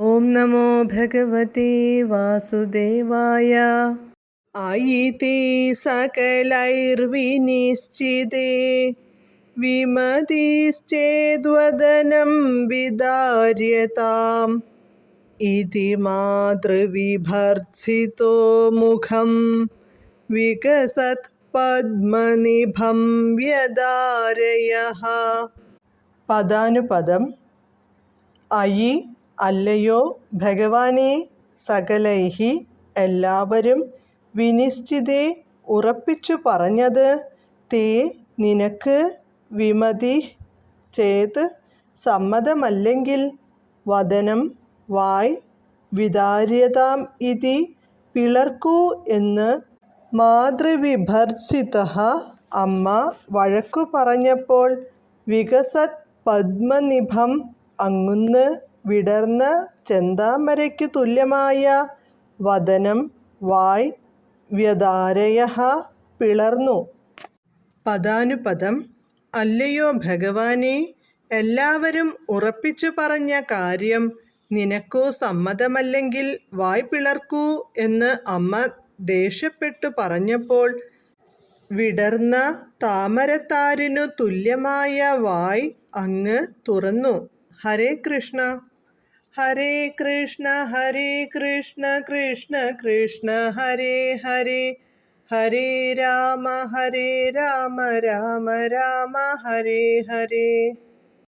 ഓം നമോ ഭഗവതേ വാസുദേവായ. ആയിതേ സകലൈർവിനിശ്ചിതേ വിമതിശ്ചേദ്വദനം വിദാര്യതാം ഇതി മാതൃവിഭർത്സിതോ മുഖം വികസത് പദ്മനിഭം വ്യദാരയഃ. പദാനുപദം. അയി അല്ലയോ ഭഗവാനേ, സകലൈഹി എല്ലാവരും, വിനിശ്ചിതേ ഉറപ്പിച്ചു പറഞ്ഞത്, തേ നിനക്ക്, വിമതി ചേത് സമ്മതമല്ലെങ്കിൽ, വദനം വായ്, വിദാര്യതാം ഇതി പിളർക്കൂ എന്ന്, മാതൃവിഭർത്സിതഃ അമ്മ വഴക്കു പറഞ്ഞപ്പോൾ, വികസത് പദ്മനിഭം അങ്ങുന്ന് വിടർന്ന ചെന്താമരയ്ക്കു തുല്യമായ, വദനം വായ്, വ്യദാരയഃ പിളർന്നു. പദാനുപദം. അല്ലയോ ഭഗവാനേ, എല്ലാവരും ഉറപ്പിച്ചു പറഞ്ഞ കാര്യം നിനക്കു സമ്മതമല്ലെങ്കിൽ വായ് പിളർക്കൂ എന്ന് അമ്മ ദേഷ്യപ്പെട്ടു പറഞ്ഞപ്പോൾ, വിടർന്ന താമരത്താരിനു തുല്യമായ വായ് അങ്ങ് തുറന്നു. ഹരേ കൃഷ്ണ. ഹരേ കൃഷ്ണ ഹരേ കൃഷ്ണ കൃഷ്ണ കൃഷ്ണ ഹരേ ഹരേ, ഹരേ രാമ രാമ രാമ ഹരേ ഹരേ.